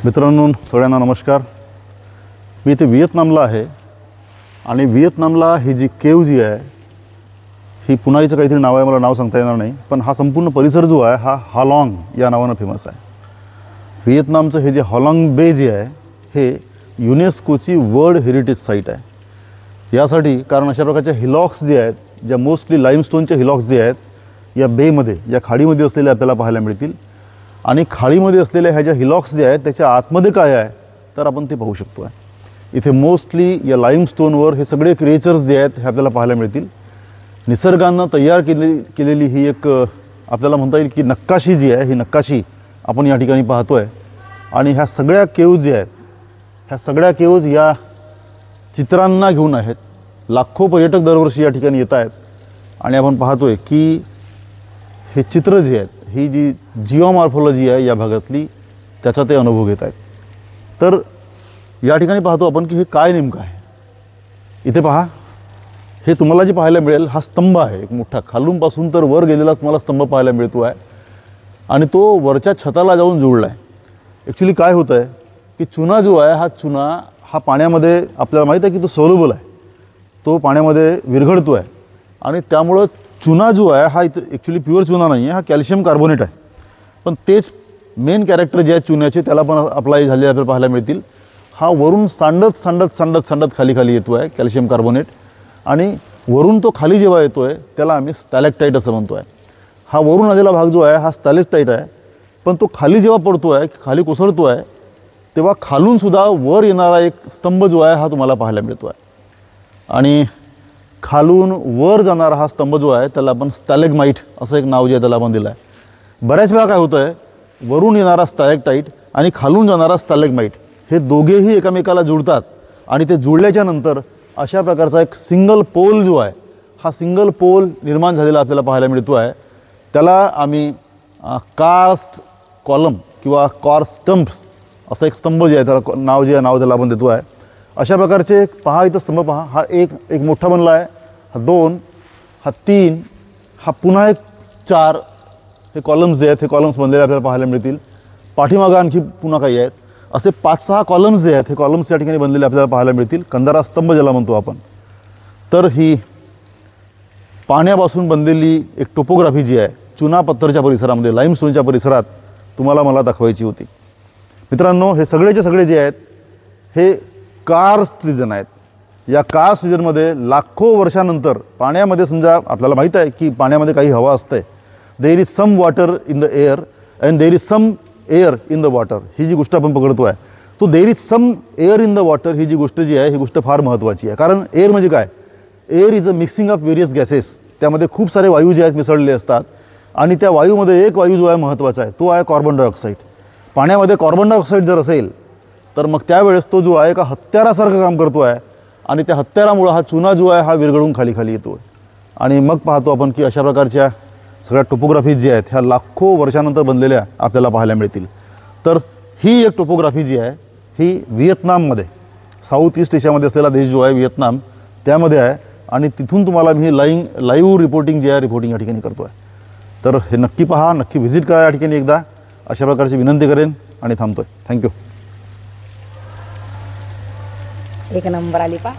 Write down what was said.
मित्रांनो, सगळ्यांना नमस्कार. मी इथे व्हिएतनामला आहे आणि व्हिएतनामला ही जी केव जी आहे ही पुन्हा काहीतरी नाव आहे, मला नाव सांगता येणार नाही, पण हा संपूर्ण परिसर जो आहे हा हालाँग या नावानं फेमस आहे. व्हिएतनामचं हे जे हालाँग बे जे आहे हे युनेस्कोची वर्ल्ड हेरिटेज साईट आहे. यासाठी कारण अशा प्रकारच्या हिलॉक्स जे आहेत, ज्या मोस्टली लाईमस्टोनच्या हिलॉक्स जे आहेत या बेमध्ये, या खाडीमध्ये असलेले आपल्याला पाहायला मिळतील. आणि खाडीमध्ये असलेल्या ह्या ज्या हिलॉक्स जे आहेत त्याच्या आतमध्ये काय आहे तर आपण ते पाहू शकतो आहे. इथे मोस्टली या लाईमस्टोनवर हे सगळे क्रिएचर्स जे आहेत हे आपल्याला पाहायला मिळतील. निसर्गानं तयार केलेली ही एक आपल्याला म्हणता येईल की नक्काशी जी आहे, ही नक्काशी आपण या ठिकाणी पाहतो आहे. आणि ह्या सगळ्या केव्ज जे आहेत, ह्या सगळ्या केव्ज या चित्रांना घेऊन आहेत. लाखो पर्यटक दरवर्षी या ठिकाणी येत आहेत आणि आपण पाहतो आहे की हे चित्र जे आहेत, ही जी जिओमॉर्फॉलॉजी आहे या भागातली, त्याचा ते अनुभव घेत आहेत. तर या ठिकाणी पाहतो आपण की हे काय नेमकं आहे. इथे पहा, हे तुम्हाला जे पाहायला मिळेल हा स्तंभ आहे एक मोठा, खालूनपासून तर वर गेलेला तुम्हाला स्तंभ पाहायला मिळतो आहे आणि तो वरच्या छताला जाऊन जोडला आहे. ॲक्च्युली काय होतं आहे की चुना जो आहे, हा चुना हा पाण्यामध्ये आपल्याला माहीत आहे की तो सोल्युबल आहे, तो पाण्यामध्ये विरघळतो आहे आणि त्यामुळं चुना जो आहे हा इथं ॲक्च्युली प्युअर चुना नाही आहे, हा कॅल्शियम कार्बोनेट आहे. पण तेच मेन कॅरेक्टर जे आहेत चुन्याचे त्याला पण अप्लाय झालेले आपल्याला पाहायला मिळतील. हा वरून सांडत खाली येतो आहे कॅल्शियम कार्बोनेट, आणि वरून तो खाली जेव्हा येतो आहे त्याला आम्ही स्टॅलेक्टाईट असं म्हणतो आहे. हा वरून आलेला भाग जो आहे हा स्टॅलेक्टाईट आहे, पण तो खाली जेव्हा पडतो आहे, खाली कोसळतो आहे, तेव्हा खालूनसुद्धा वर येणारा एक स्तंभ जो आहे हा तुम्हाला पाहायला मिळतो आहे. आणि खालून वर जाणारा हा स्तंभ जो आहे त्याला आपण स्टॅलेगमाईट असं एक नाव जे आहे त्याला आपण दिलं आहे. बऱ्याच वेळा काय होतं आहे, वरून येणारा स्टॅलेक्टाईट आणि खालून जाणारा स्टॅलेगमाईट हे दोघेही एकमेकाला जुळतात आणि ते जुळल्याच्या नंतर अशा प्रकारचा एक सिंगल पोल जो आहे, हा सिंगल पोल निर्माण झालेला आपल्याला पाहायला मिळतो आहे. त्याला आम्ही कार्स्ट कॉलम किंवा कॉर्स्ट स्टंप्स असं एक स्तंभ जे आहे त्याला नाव त्याला आपण देतो आहे. अशा प्रकारचे पहा, इथं स्तंभ पहा, हा एक मोठा बनला आहे, हा 2, हा 3, हा पुन्हा एक 4, हे कॉलम्स जे आहेत हे कॉलम्स बनलेले आपल्याला पाहायला मिळतील. पाठीमागं आणखी पुन्हा काही आहेत, असे 5-6 कॉलम्स जे आहेत हे कॉलम्स या ठिकाणी बनलेले आपल्याला पाहायला मिळतील. कंदारा स्तंभ ज्याला म्हणतो आपण. तर ही पाण्यापासून बनलेली एक टोपोग्राफी जी आहे चुना पत्थरच्या परिसरामध्ये, लाईमस्टोनच्या परिसरात तुम्हाला मला दाखवायची होती. मित्रांनो, हे सगळेचे सगळे जे आहेत हे कार्स्ट रिजन आहेत. या कार्स्ट रिजनमध्ये लाखो वर्षानंतर पाण्यामध्ये, समजा आपल्याला माहीत आहे की पाण्यामध्ये काही हवा असते, there is some water in the air and there is some air in the water, ही जी गोष्ट आपण पकडतो आहे, तो there is some air in the water ही जी गोष्ट जी आहे ही गोष्ट फार महत्त्वाची आहे. कारण एअर म्हणजे काय, air is a mixing of various gases. त्यामध्ये खूप सारे वायू जे आहेत मिसळलेले असतात आणि त्या वायूमध्ये एक वायू जो आहे महत्त्वाचा आहे, तो आहे कार्बन डायऑक्साईड. पाण्यामध्ये कार्बन डायऑक्साईड जर असेल तर मग त्यावेळेस तो जो आहे एका हत्यारासारखं काम करतो आहे आणि त्या हत्यारामुळं हा चुना जो आहे हा विरघळून खाली येतो आहे. आणि मग पाहतो आपण की अशा प्रकारच्या सगळ्या टोपोग्राफीज जी आहेत ह्या लाखो वर्षानंतर बनलेल्या आपल्याला पाहायला मिळतील. तर ही एक टोपोग्राफी जी आहे ही व्हिएतनाममध्ये, साऊथ ईस्ट एशियामध्ये असलेला देश जो आहे व्हिएतनाम, त्यामध्ये आहे. आणि तिथून तुम्हाला मी लाईव्ह रिपोर्टिंग जे आहे रिपोर्टिंग या ठिकाणी करतो आहे. तर हे नक्की पहा, नक्की व्हिजिट करा या ठिकाणी एकदा, अशा प्रकारची विनंती करेन आणि थांबतो आहे. थँक्यू. एक नंबर आली पा.